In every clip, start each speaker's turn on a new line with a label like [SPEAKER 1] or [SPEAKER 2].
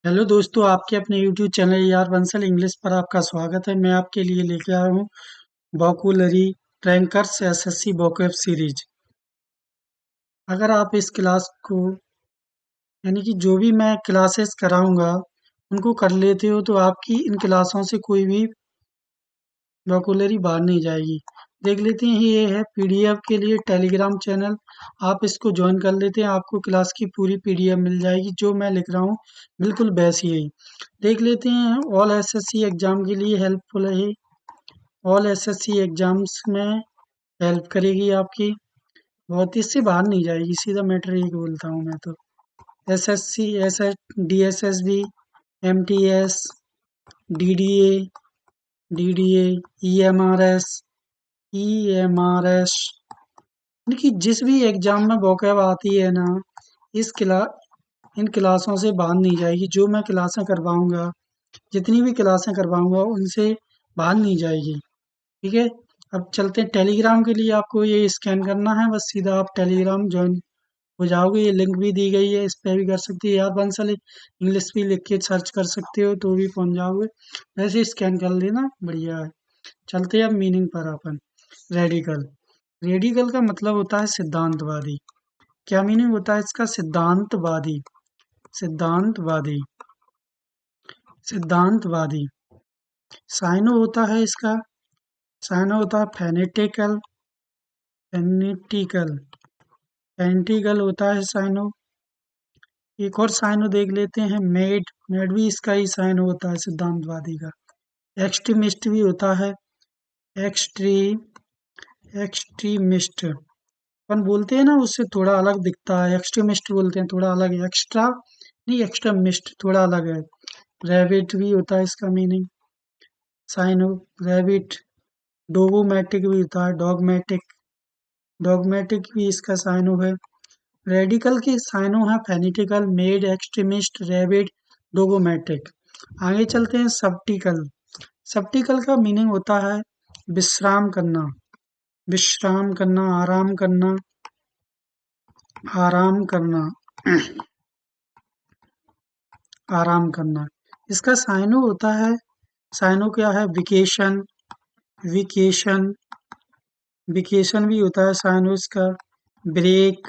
[SPEAKER 1] Hello दोस्तों, आपके अपने YouTube चैनल यार बंसल इंग्लिश पर आपका स्वागत है। मैं आपके लिए लेके आया हूँ वोकैबुलरी ट्रैंकर्स एसएससी वोकैब सीरीज। अगर आप इस क्लास को यानी कि जो भी मैं क्लासेस कराऊंगा उनको कर लेते हो तो आपकी इन क्लासों से कोई भी वोकैबुलरी बाहर नहीं जाएगी। देख लेते हैं, ये है पीडीएफ के लिए टेलीग्राम चैनल। आप इसको ज्वाइन कर लेते हैं, आपको क्लास की पूरी पीडीएफ मिल जाएगी। जो मैं लिख रहा हूँ बिल्कुल वैसी ही। देख लेते हैं, ऑल एसएससी एग्जाम के लिए हेल्पफुल है ये। ऑल एसएससी एग्जाम्स में हेल्प करेगी आपकी बहुत। इससे बाहर नहीं जाएगी, सीधा मैटर यही बोलता हूँ मैं तो। SSC, S DSSB, MTS, DDA, DDA, EMRS, EMRS, कि जिस भी एग्जाम में वोकैब आती है ना, इस क्ला इन क्लासों से बाहर नहीं जाएगी। जो मैं क्लासें करवाऊंगा, जितनी भी क्लासें करवाऊंगा उनसे बाहर नहीं जाएगी। ठीक है। अब चलते हैं टेलीग्राम के लिए। आपको ये स्कैन करना है, बस सीधा आप टेलीग्राम ज्वाइन हो जाओगे। ये लिंक भी दी गई है, इस पर भी कर सकते हो यार बंसल इंग्लिश भी लिख के सर्च कर सकते हो तो भी पहुंच जाओगे। वैसे स्कैन कर लेना, बढ़िया है। चलते हैं अब मीनिंग पर अपन। रेडिकल। रेडिकल का मतलब होता है सिद्धांतवादी। क्या मीनिंग होता है इसका? सिद्धांतवादी। सिद्धांतवादी। सिद्धांतवादी। साइनो होता है इसका। साइनो होता है फेनेटिकल। फेनेटिकल। फेनेटिकल होता है साइनो। एक और साइनो देख लेते हैं, मेड। मेड भी इसका ही साइनो होता है सिद्धांतवादी का। एक्सट्रीमिस्ट भी होता है। एक्सट्री एक्सट्रीमिस्ट अपन बोलते हैं ना, उससे थोड़ा अलग दिखता है। एक्सट्रीमिस्ट बोलते हैं, थोड़ा अलग है। एक्स्ट्रा नहीं, एक्सट्रीमिस्ट थोड़ा अलग है। रैबिट भी होता है इसका मीनिंग। साइनो। रैबिट। डोगोमेटिक भी होता है। डॉगमेटिक। डॉगमेटिक भी इसका साइनो है। रेडिकल के साइनो है फेनिटिकल, मेड, एक्सट्रीमिस्ट, रैबिट, डोगोमेटिक। आगे चलते हैं सबटिकल। सबटिकल का मीनिंग होता है विश्राम करना। विश्राम करना, आराम करना, आराम करना, आराम करना। इसका साइनो होता है, साइनो क्या है? विकेशन। विकेशन। विकेशन भी होता है साइनो इसका। ब्रेक।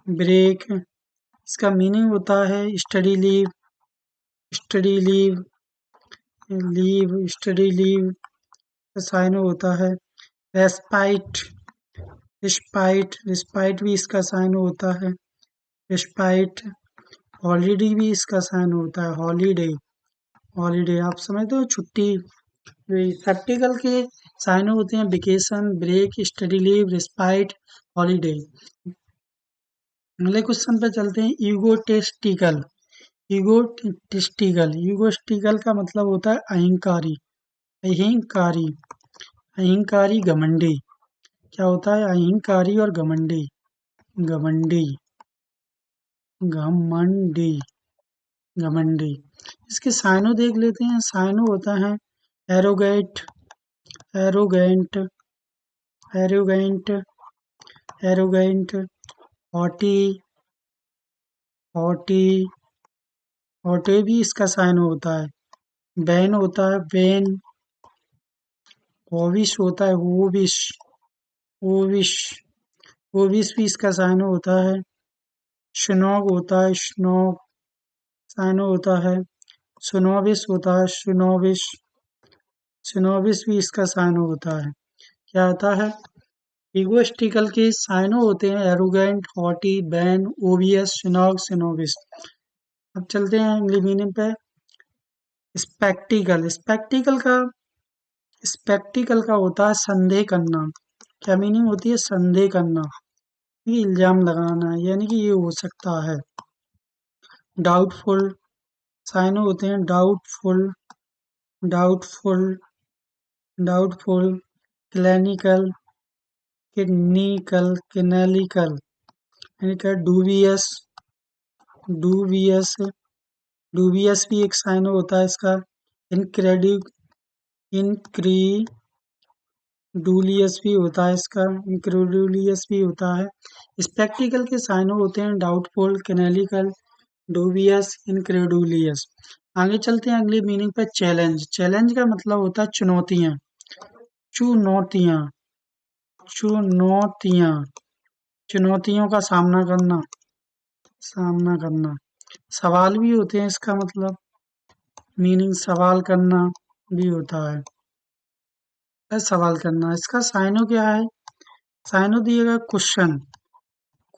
[SPEAKER 1] ब्रेक। इसका मीनिंग होता है study leave. Study leave. Leave, study leave. साइनो होता है रेस्पाइट। रिस्पाइट। रिस्पाइट भी इसका साइनो होता है रिस्पाइट। हॉलीडे भी इसका साइनो होता है हॉलीडे। हॉलीडे आप समझते हो, छुट्टी। प्रैक्टिकल के साइनो होते हैं vacation, break, study leave, respite, holiday. अगले क्वेश्चन पे चलते हैं, ईगोटेस्टिकल। ईगोटेस्टिकल। ईगोस्टिकल का मतलब होता है अहंकारी। अहंकारी। अहंकारी, घमंडी। क्या होता है? अहंकारी और घमंडी। घमंडी। घमंडी। घमंडी। इसके साइनो देख लेते हैं। साइनो होता है arrogant. Arrogant. Arrogant. Arrogant. Haughty. Haughty. Haughty भी इसका साइनो होता है। बैन होता है बैन। ओविश होता है ओविश। ओविश। ओविश भी इसका साइनो होता है। स्नॉग होता है स्नॉग। साइनो होता है। सुनोविस होता है सुनोविश। सुनोविस भी इसका साइनो होता है। क्या होता है? इगोस्टिकल के साइनो होते हैं एरोगेंट, हॉटी, बैन, ओवियस, सिनॉग, सिनोविस। अब चलते हैं अगली मीनिंग पे। स्पेक्टिकल। स्पेक्टिकल का होता है संदेह करना। क्या मीनिंग होती है? संदेह करना, ये इल्जाम लगाना, यानी कि ये हो सकता है। डाउटफुल। साइनो होते हैं डाउटफुल। डाउटफुल। डाउटफुल। क्लैनिकल। किडनीकल। किनेलिकल। यानी कि डूबियस। डूबियस। डूबियस भी एक साइनो होता है इसका। इनक्रेडिब इनक्रीडूलियस भी होता है इसका। इनक्रेडुलियस भी होता है। स्पेक्टिकल के साइनो होते हैं डाउटफुल, कैनेलिकल, डूबियस, इनक्रेडुलियस। आगे चलते हैं अगली मीनिंग पे। चैलेंज, चैलेंज का मतलब होता है चुनौतियां, चुनौतियां, चुनौतियां, चुनौतियों का सामना करना, सामना करना। सवाल भी होते हैं, इसका मतलब मीनिंग सवाल करना भी होता है सवाल करना। इसका साइनो क्या है? साइनो दिएगा क्वेश्चन,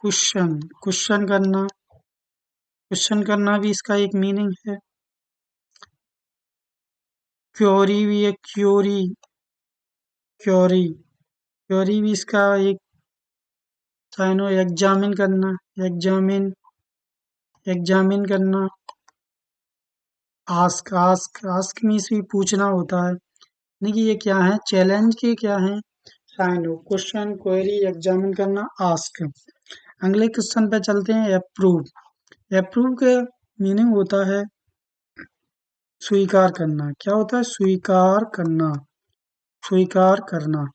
[SPEAKER 1] क्वेश्चन, क्वेश्चन करना, क्वेश्चन करना भी इसका एक मीनिंग है। क्योरी भी है, क्योरी, क्योरी, क्योरी भी इसका एक साइनो। एग्जामिन करना, एग्जामिन, एग्जामिन करना। आस्क, आस्क, आस्क मीन्स भी पूछना होता है। देखिए ये क्या है, चैलेंज के क्या है साइनो। क्वेश्चन, क्वेरी, एग्जामिन करना, आस्क। अगले क्वेश्चन पे चलते हैं। अप्रूव, अप्रूव के मीनिंग होता है स्वीकार करना। क्या होता है? स्वीकार करना, स्वीकार करना।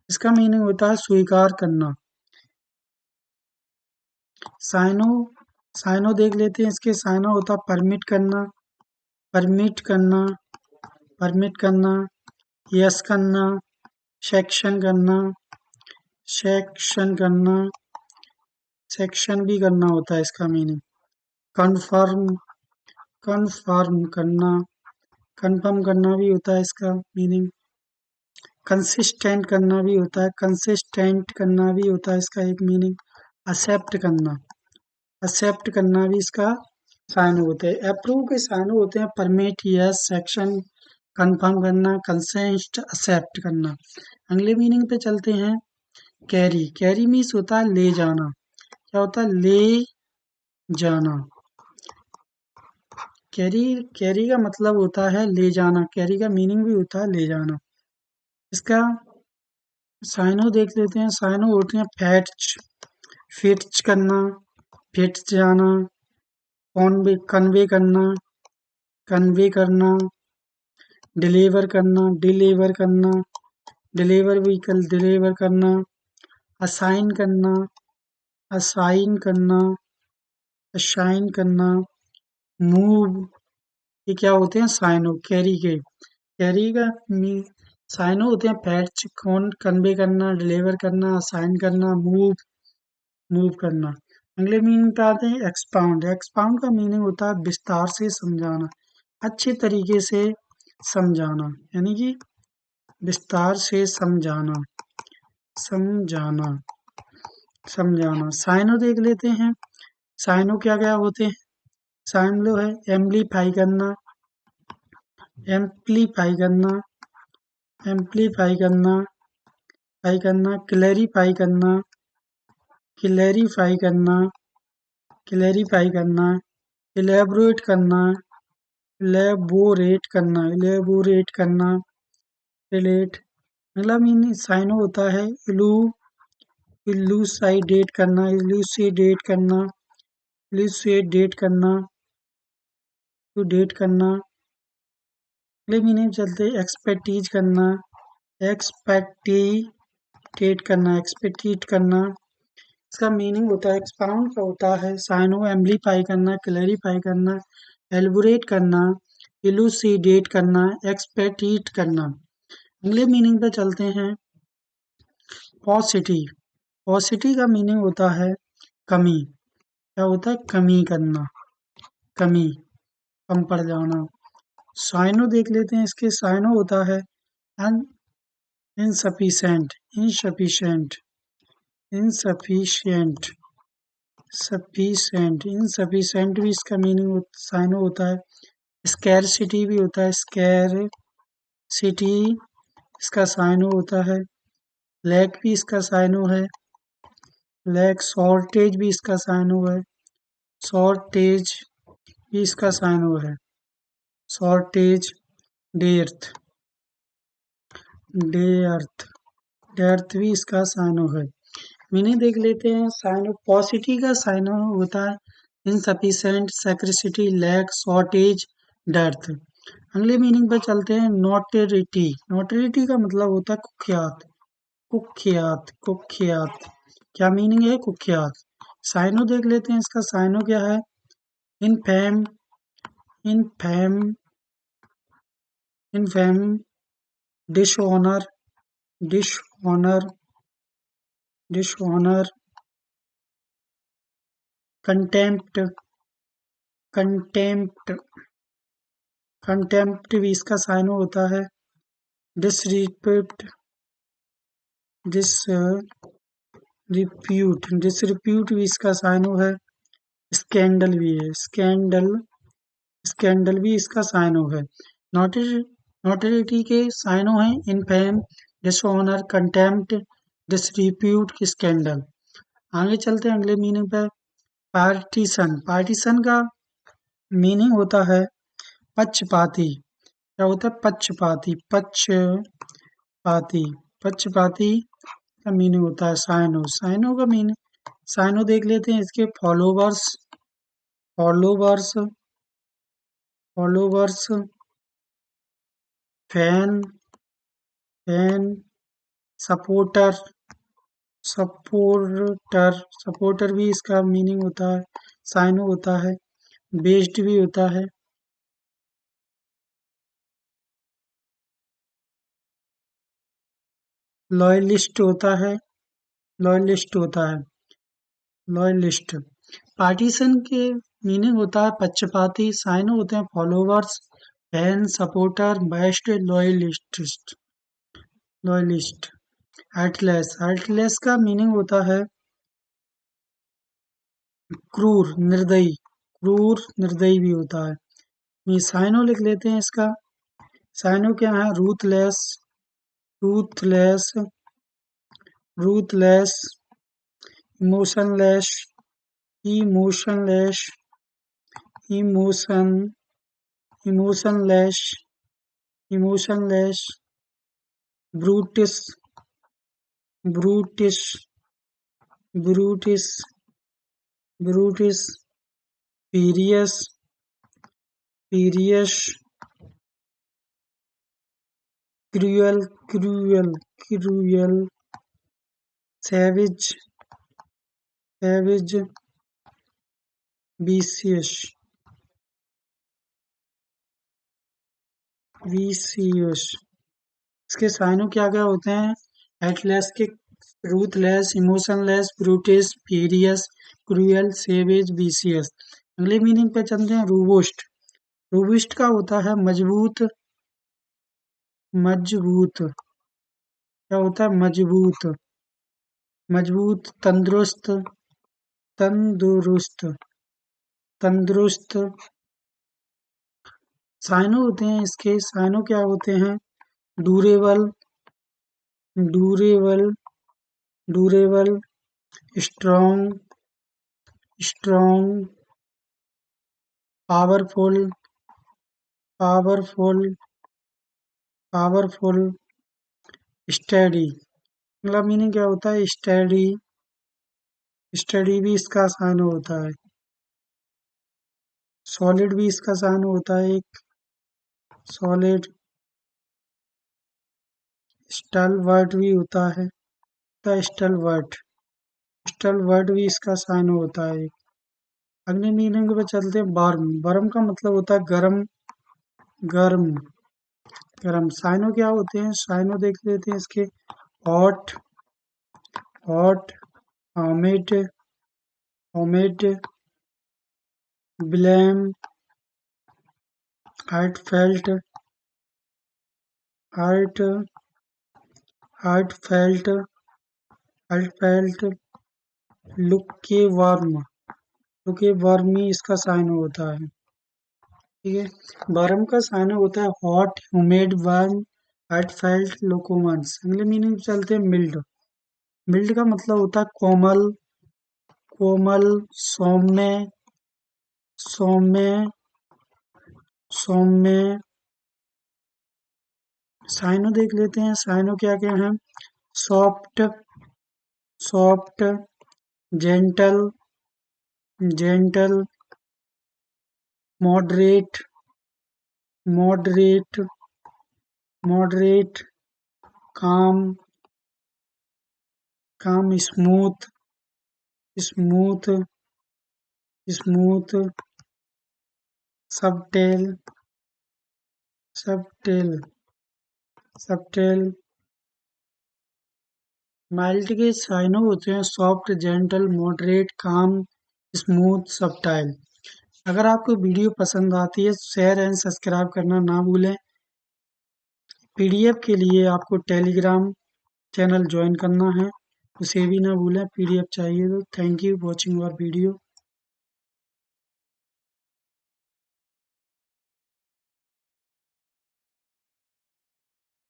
[SPEAKER 1] इसका मीनिंग होता है स्वीकार करना। साइनो, साइनो देख लेते हैं। इसके साइनो होता है परमिट करना, परमिट करना, परमिट करना, यस करना, सेक्शन करना, सेक्शन करना, सेक्शन भी करना होता है इसका मीनिंग। कन्फर्म, कन्फर्म करना, कन्फर्म करना भी होता है इसका मीनिंग। कंसिस्टेंट करना भी होता है, कंसिस्टेंट करना भी होता है इसका एक मीनिंग। एक्सेप्ट करना, एक्सेप्ट करना भी इसका साइन होते हैं। अप्रूव के साइन होते हैं परमिट, यस, सेक्शन, कंफर्म करना, कंसेंट, एक्सेप्ट करना। अगले मीनिंग पे चलते हैं। कैरी, कैरी मीन्स होता है ले जाना। क्या होता है? ले जाना। कैरी, कैरी का मतलब होता है ले जाना। कैरी का मीनिंग भी होता है ले जाना। इसका साइनो देख लेते हैं। साइनो होते हैं फैच, फिट्स करना, फिट्स जाना, कॉन्वे, कन्वे करना, कन्वे करना, डिलीवर करना, डिलीवर करना, डिलीवर व्हीकल, डिलीवर करना, असाइन करना, असाइन करना, असाइन करना, मूव। ये क्या होते हैं? साइनो कैरी के। कैरी का मी साइनो होते हैं फैच, कौन, कन्वे करना, डिलीवर करना, असाइन करना, मूव, मूव करना। अगले मीनिंग पे आते हैं। एक्सपाउंड, एक्सपाउंड का मीनिंग होता है विस्तार से समझाना, अच्छे तरीके से समझाना, यानी कि विस्तार से समझाना, समझाना, समझाना। साइनो देख लेते हैं। साइनो क्या क्या होते हैं? साइनो है एम्पलीफाई करना, एम्पलीफाई करना, एम्पलीफाई करना, फाई करना, क्लैरिफाई करना, क्लैरिफाई करना, क्लैरिफाई करना, इलेबोरेट करना, इलेबोरेट करना, इलेबोरेट करना, रिलेट। अगला मीनिंग साइनो होता है इलूसाइडेट करना, इलूसीडेट करना, इलूसीडेट करना, टू डेट करना। अगले मीनिंग चलते एक्सपेक्टीज करना, एक्सपेक्टेट करना, एक्सपेक्टेट करना। इसका मीनिंग होता है एक्सपाउंड का होता है साइनो एम्पलीफाई करना, क्लैरिफाई करना, एलबोरेट करना, इलूसीडेट करना, एक्सपेक्टेट करना। अगले मीनिंग पे चलते हैं। पॉसिटी, पॉसिटी का मीनिंग होता है कमी। क्या होता है? कमी करना, कमी, कम पड़ जाना। साइनो देख लेते हैं। इसके साइनो होता है insufficient, insufficient, insufficient, sufficient, insufficient भी इसका मीनिंग साइनो होता है। स्कैरसिटी भी होता है, स्कैर सिटी इसका साइनो होता है। लैक भी इसका साइनो है, लैक। शॉर्टेज भी इसका साइनो है, शॉर्टेज भी इसका साइनो है, शॉर्टेज। डेर्थ, डेर्थ, डेर्थ भी इसका साइनो है। मीनिंग देख लेते हैं। साइनो पॉसिटी का साइनो होता है इनसफिशेंट, सेक्रेसिटी, लैक, शॉर्टेज, डेर्थ। अगले मीनिंग पर चलते हैं। नोटेरिटी, नोटेरिटी का मतलब होता है कुख्यात, कुख्यात, कुख्यात। क्या मीनिंग है? कुख्यात। साइनो देख लेते हैं। इसका साइनो क्या है? Infamy, infamy, infamy, dishonour, dishonour, dishonour, contempt, contempt, contempt भी इसका साइन होता है। डिसरिप्यूट, डिसरिप्यूट भी इसका साइन है। स्कैंडल भी है, स्कैंडल, स्कैंडल भी इसका साइनो है। नोटरिटी के साइनो हैं इनफेम, डिसऑनर, कंटेम्प्ट, डिसरिप्यूट, स्कैंडल। आगे चलते हैं अगले मीनिंग पे। पार्टीशन, पार्टीशन का मीनिंग होता है पक्षपाती। क्या होता है? पक्षपाती, पक्षपाती, पक्षपाती का मीनिंग होता है साइनो। साइनो का मीनिंग, साइनो देख लेते हैं इसके। Followers, followers, followers, fan, fan, supporter, supporter, supporter भी इसका मीनिंग होता है, साइनो होता है। बेस्ड भी होता है। लॉयलिस्ट होता है, लॉयलिस्ट होता है, लॉयलिस्ट। पार्टीशन के मीनिंग होता है पक्षपाती, साइनो होते हैं followers, fan, supporter, best, loyalist, loyalist. Heartless, heartless का मीनिंग होता है क्रूर, निर्दयी, क्रूर, निर्दयी भी होता है। ये साइनो लिख लेते हैं इसका। साइनो क्या है? Ruthless, ruthless, ruthless, emotionless, emotionless, emotion, emotionless, emotionless, brutish, brutish, brutish, brutish, furious, furious, cruel, cruel, cruel, savage, savage, vicious, vicious. इसके साइनों क्या क्या होते हैं? हेटलेस के, ruthless, emotionless, brutish, furious, cruel, savage, vicious. अगले मीनिंग पे चलते हैं। रोबुस्ट, रोबुस्ट का होता है मजबूत, मजबूत। क्या होता है? मजबूत, मजबूत, तंदुरुस्त, तंदुरुस्त, तंदुरुस्त। साइनो होते हैं इसके, साइनो क्या होते हैं? Durable, durable, durable, strong, strong, powerful, powerful, powerful, study. मतलब मीनिंग क्या होता है? स्टडी, स्टडी भी इसका साइन होता है। सॉलिड भी इसका साइन होता है एक, सॉलिड। स्टलवर्ट भी होता है, स्टलवर्ट, स्टलवर्ट भी इसका साइन होता है एक। अगले मीनिंग पे चलते हैं। बर्म, बर्म का मतलब होता है गर्म, गर्म, गर्म। साइनो क्या होते हैं? साइनो देख लेते हैं इसके। हॉट, हॉट, हॉमिड, हॉमिड, ब्लेम, heartfelt, heart, heartfelt, heartfelt, lukewarm, lukewarm इसका साइन होता है। ठीक है। वर्म का साइन होता है hot, humid, warm, heartfelt, लुकोमन्स। अगले मीनिंग चलते हैं। मिल्ड, मिल्ड का मतलब होता है कोमल, कोमल, सौम्य, सौम्य, सौम्य। साइनो देख लेते हैं। साइनो क्या क्या है? Soft, soft, gentle, gentle, moderate, moderate, moderate, काम, काम, स्मूथ, स्मूथ, स्मूथ, सबटेल, सबटेल, सबटेल। माइल्ड के साइनो होते हैं सॉफ्ट, जेंटल, मॉडरेट, काम, स्मूथ, सबटाइल। अगर आपको वीडियो पसंद आती है शेयर एंड सब्सक्राइब करना ना भूलें। पीडीएफ के लिए आपको टेलीग्राम चैनल ज्वाइन करना है, उसे भी ना भूलें। पीडीएफ चाहिए तो thank you watching our video.